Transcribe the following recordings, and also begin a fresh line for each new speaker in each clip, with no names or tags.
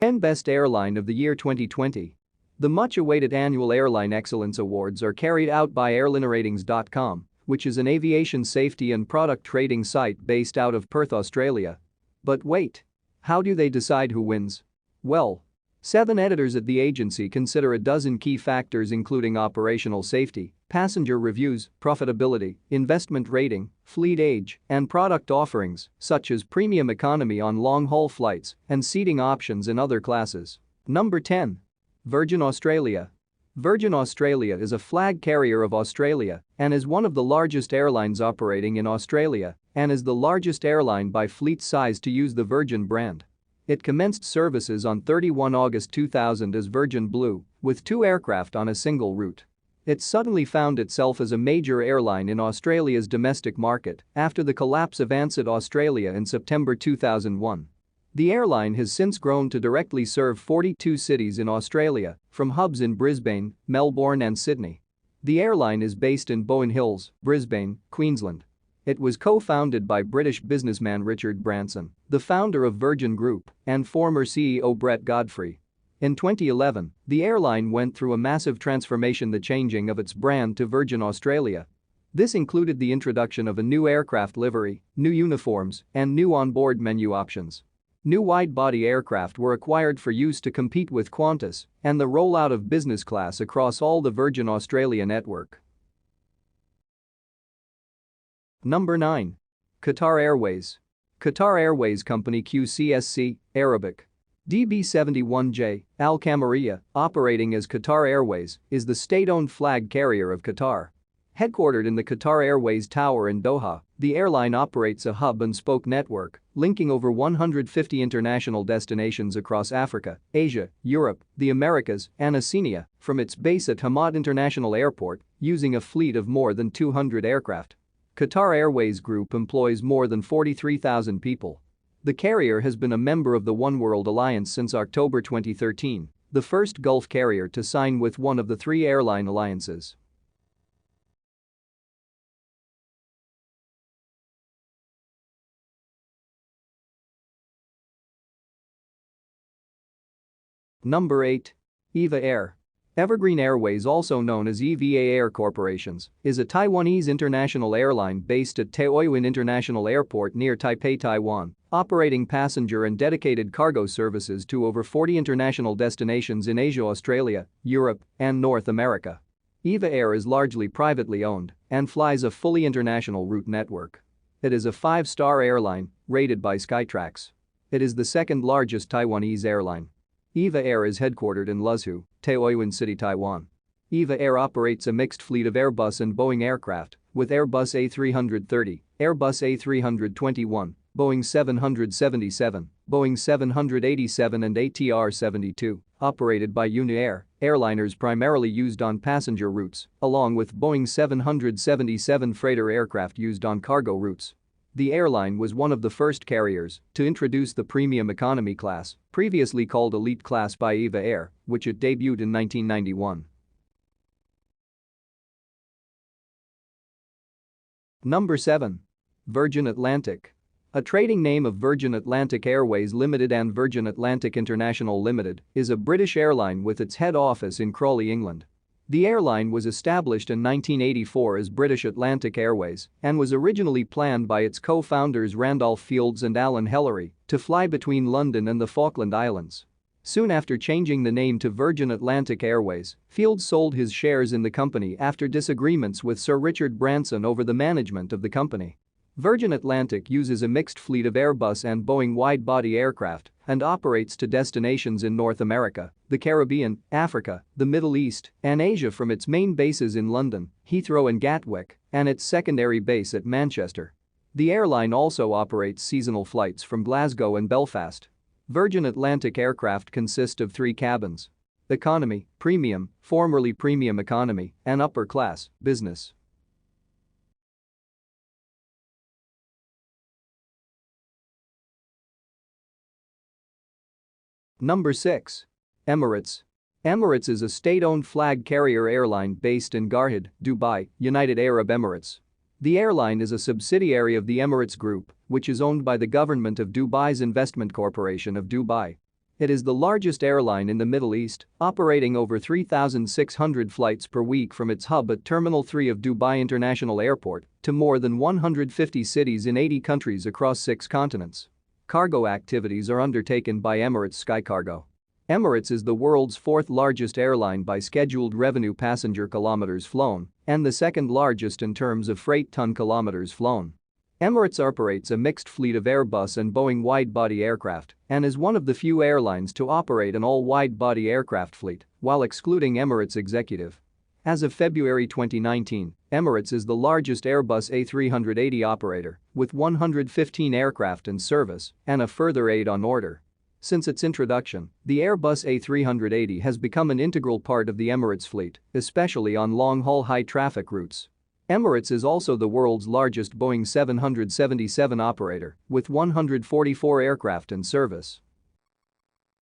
10 Best Airline of the Year 2020. The much-awaited annual Airline Excellence Awards are carried out by airlineratings.com, which is an aviation safety and product trading site based out of Perth, Australia. But wait. How do they decide who wins? Well, 7 editors at the agency consider a dozen key factors including operational safety, passenger reviews, profitability, investment rating, fleet age, and product offerings, such as premium economy on long-haul flights and seating options in other classes. Number 10. Virgin Australia. Virgin Australia is a flag carrier of Australia and is one of the largest airlines operating in Australia and is the largest airline by fleet size to use the Virgin brand. It commenced services on 31 August 2000 as Virgin Blue, with 2 aircraft on a single route. It suddenly found itself as a major airline in Australia's domestic market after the collapse of Ansett Australia in September 2001. The airline has since grown to directly serve 42 cities in Australia, from hubs in Brisbane, Melbourne and Sydney. The airline is based in Bowen Hills, Brisbane, Queensland. It was co-founded by British businessman Richard Branson, the founder of Virgin Group, and former CEO Brett Godfrey. In 2011, the airline went through a massive transformation, the changing of its brand to Virgin Australia. This included the introduction of a new aircraft livery, new uniforms, and new onboard menu options. New wide-body aircraft were acquired for use to compete with Qantas, and the rollout of business class across all the Virgin Australia network. Number 9. Qatar Airways. Qatar Airways Company QCSC, Arabic. DB71J, Al Qamariya, operating as Qatar Airways, is the state-owned flag carrier of Qatar. Headquartered in the Qatar Airways Tower in Doha, the airline operates a hub-and-spoke network, linking over 150 international destinations across Africa, Asia, Europe, the Americas, and Oceania, from its base at Hamad International Airport, using a fleet of more than 200 aircraft. Qatar Airways Group employs more than 43,000 people. The carrier has been a member of the One World Alliance since October 2013, the first Gulf carrier to sign with one of the 3 airline alliances. Number 8. EVA Air. Evergreen Airways, also known as EVA Air Corporations, is a Taiwanese international airline based at Taoyuan International Airport near Taipei, Taiwan, operating passenger and dedicated cargo services to over 40 international destinations in Asia, Australia, Europe, and North America. EVA Air is largely privately owned and flies a fully international route network. It is a 5-star airline, rated by Skytrax. It is the second largest Taiwanese airline. EVA Air is headquartered in Luzhu, Taoyuan City, Taiwan. EVA Air operates a mixed fleet of Airbus and Boeing aircraft, with Airbus A330, Airbus A321, Boeing 777, Boeing 787 and ATR-72, operated by Uniair, airliners primarily used on passenger routes, along with Boeing 777 freighter aircraft used on cargo routes. The airline was one of the first carriers to introduce the premium economy class, previously called Elite Class by EVA Air, which it debuted in 1991. Number 7. Virgin Atlantic. A trading name of Virgin Atlantic Airways Limited and Virgin Atlantic International Limited is a British airline with its head office in Crawley, England. The airline was established in 1984 as British Atlantic Airways and was originally planned by its co-founders Randolph Fields and Alan Hellery to fly between London and the Falkland Islands. Soon after changing the name to Virgin Atlantic Airways, Fields sold his shares in the company after disagreements with Sir Richard Branson over the management of the company. Virgin Atlantic uses a mixed fleet of Airbus and Boeing wide-body aircraft and operates to destinations in North America, the Caribbean, Africa, the Middle East, and Asia from its main bases in London, Heathrow and Gatwick, and its secondary base at Manchester. The airline also operates seasonal flights from Glasgow and Belfast. Virgin Atlantic aircraft consist of 3 cabins: economy, premium, formerly premium economy, and upper class, business. Number 6. Emirates. Emirates is a state-owned flag carrier airline based in Garhoud, Dubai, United Arab Emirates. The airline is a subsidiary of the Emirates Group, which is owned by the government of Dubai's Investment Corporation of Dubai. It is the largest airline in the Middle East, operating over 3,600 flights per week from its hub at Terminal 3 of Dubai International Airport to more than 150 cities in 80 countries across 6 continents. Cargo activities are undertaken by Emirates SkyCargo. Emirates is the world's 4th largest airline by scheduled revenue passenger kilometers flown and the 2nd largest in terms of freight ton kilometers flown. Emirates operates a mixed fleet of Airbus and Boeing wide-body aircraft and is one of the few airlines to operate an all-wide-body aircraft fleet while excluding Emirates Executive. As of February 2019, Emirates is the largest Airbus A380 operator with 115 aircraft in service and a further 8 on order. Since its introduction, the Airbus A380 has become an integral part of the Emirates fleet, especially on long-haul high-traffic routes. Emirates is also the world's largest Boeing 777 operator, with 144 aircraft in service.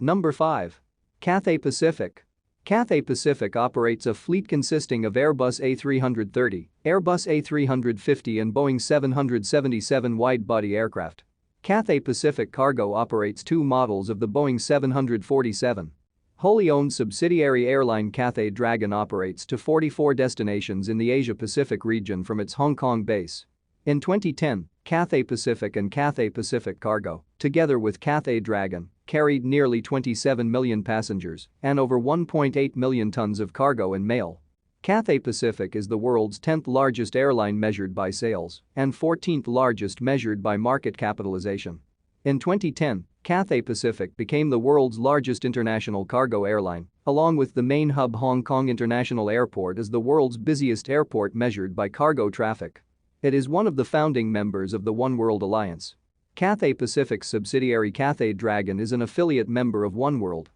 Number 5. Cathay Pacific. Cathay Pacific operates a fleet consisting of Airbus A330, Airbus A350 and Boeing 777 wide-body aircraft. Cathay Pacific Cargo operates 2 models of the Boeing 747. Wholly owned subsidiary airline Cathay Dragon operates to 44 destinations in the Asia-Pacific region from its Hong Kong base. In 2010, Cathay Pacific and Cathay Pacific Cargo, together with Cathay Dragon, carried nearly 27 million passengers and over 1.8 million tons of cargo and mail. Cathay Pacific is the world's 10th largest airline measured by sales and 14th largest measured by market capitalization. In 2010, Cathay Pacific became the world's largest international cargo airline, along with the main hub Hong Kong International Airport as the world's busiest airport measured by cargo traffic. It is one of the founding members of the One World Alliance. Cathay Pacific's subsidiary Cathay Dragon is an affiliate member of One World.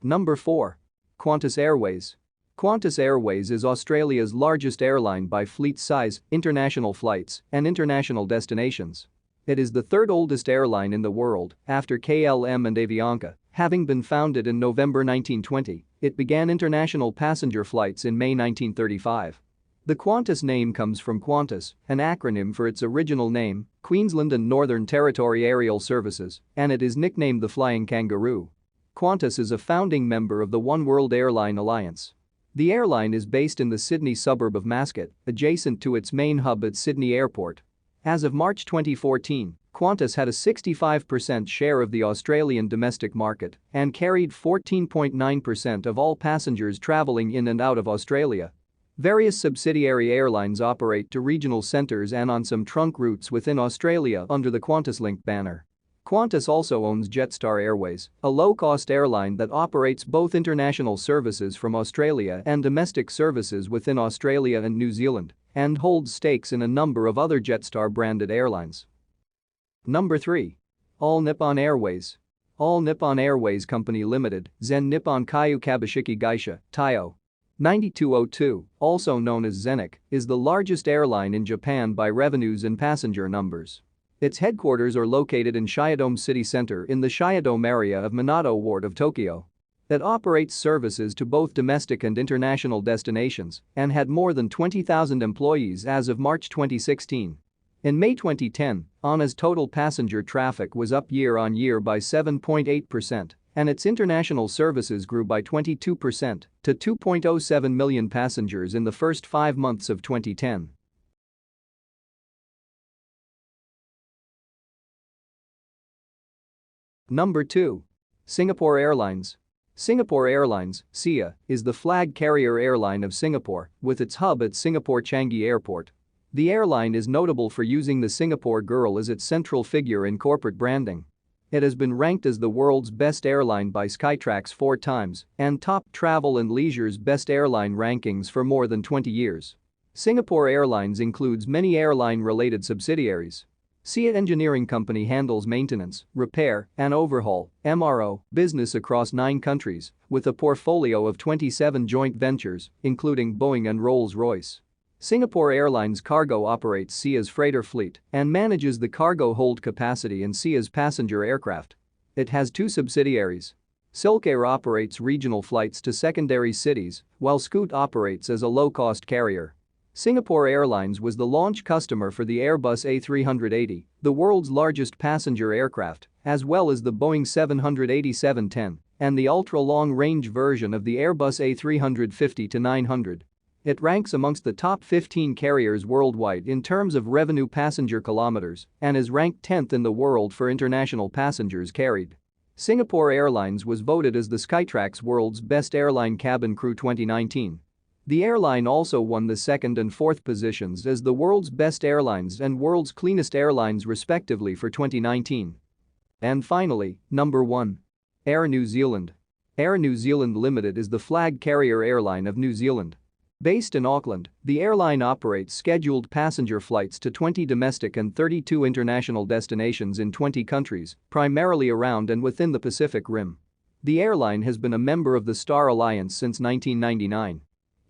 Number 4. Qantas Airways. Qantas Airways is Australia's largest airline by fleet size, international flights, and international destinations. It is the 3rd oldest airline in the world after KLM and Avianca. Having been founded in November 1920, it began international passenger flights in May 1935. The Qantas name comes from Qantas, an acronym for its original name, Queensland and Northern Territory Aerial Services, and it is nicknamed the Flying Kangaroo. Qantas is a founding member of the One World Airline Alliance. The airline is based in the Sydney suburb of Mascot, adjacent to its main hub at Sydney Airport. As of March 2014, Qantas had a 65% share of the Australian domestic market and carried 14.9% of all passengers travelling in and out of Australia. Various subsidiary airlines operate to regional centres and on some trunk routes within Australia under the QantasLink banner. Qantas also owns Jetstar Airways, a low-cost airline that operates both international services from Australia and domestic services within Australia and New Zealand, and holds stakes in a number of other Jetstar-branded airlines. Number 3. All Nippon Airways. All Nippon Airways Company Limited, Zen Nippon Kyu Kabashiki Gaisha, Taiyo. 9202, also known as Zenik, is the largest airline in Japan by revenues and passenger numbers. Its headquarters are located in Shiodome City Center in the Shiodome area of Minato Ward of Tokyo. It operates services to both domestic and international destinations and had more than 20,000 employees as of March 2016. In May 2010, ANA's total passenger traffic was up year-on-year by 7.8%, and its international services grew by 22% to 2.07 million passengers in the first 5 months of 2010. Number 2. Singapore Airlines. Singapore Airlines, SIA, is the flag carrier airline of Singapore, with its hub at Singapore Changi Airport. The airline is notable for using the Singapore Girl as its central figure in corporate branding. It has been ranked as the world's best airline by Skytrax 4 times and top travel and leisure's best airline rankings for more than 20 years. Singapore Airlines includes many airline-related subsidiaries. SIA Engineering Company handles maintenance, repair, and overhaul (MRO) business across 9 countries, with a portfolio of 27 joint ventures, including Boeing and Rolls-Royce. Singapore Airlines Cargo operates SIA's freighter fleet and manages the cargo hold capacity in SIA's passenger aircraft. It has 2 subsidiaries. SilkAir operates regional flights to secondary cities, while Scoot operates as a low-cost carrier. Singapore Airlines was the launch customer for the Airbus A380, the world's largest passenger aircraft, as well as the Boeing 787-10 and the ultra-long-range version of the Airbus A350-900. It ranks amongst the top 15 carriers worldwide in terms of revenue passenger kilometers and is ranked 10th in the world for international passengers carried. Singapore Airlines was voted as the Skytrax World's Best Airline Cabin Crew 2019. The airline also won the second and fourth positions as the world's best airlines and world's cleanest airlines respectively for 2019. And finally, number 1. Air New Zealand. Air New Zealand Limited is the flag carrier airline of New Zealand. Based in Auckland, the airline operates scheduled passenger flights to 20 domestic and 32 international destinations in 20 countries, primarily around and within the Pacific Rim. The airline has been a member of the Star Alliance since 1999.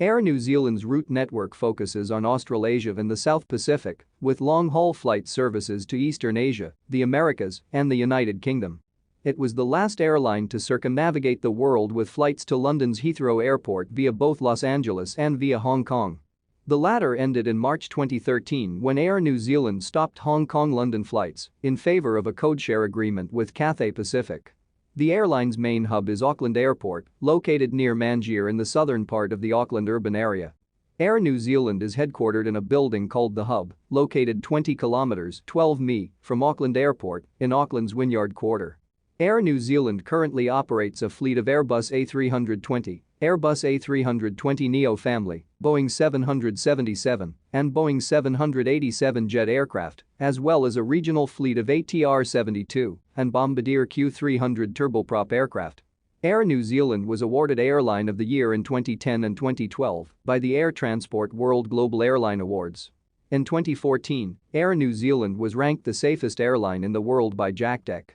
Air New Zealand's route network focuses on Australasia and the South Pacific, with long-haul flight services to Eastern Asia, the Americas, and the United Kingdom. It was the last airline to circumnavigate the world with flights to London's Heathrow Airport via both Los Angeles and via Hong Kong. The latter ended in March 2013 when Air New Zealand stopped Hong Kong-London flights in favor of a codeshare agreement with Cathay Pacific. The airline's main hub is Auckland Airport, located near Mangier in the southern part of the Auckland urban area. Air New Zealand is headquartered in a building called The Hub, located 20 kilometers (12 mi) from Auckland Airport in Auckland's Wynyard Quarter. Air New Zealand currently operates a fleet of Airbus A320, Airbus A320neo family, Boeing 777, and Boeing 787 jet aircraft, as well as a regional fleet of ATR-72 and Bombardier Q300 turboprop aircraft. Air New Zealand was awarded Airline of the Year in 2010 and 2012 by the Air Transport World Global Airline Awards. In 2014, Air New Zealand was ranked the safest airline in the world by JACDEC.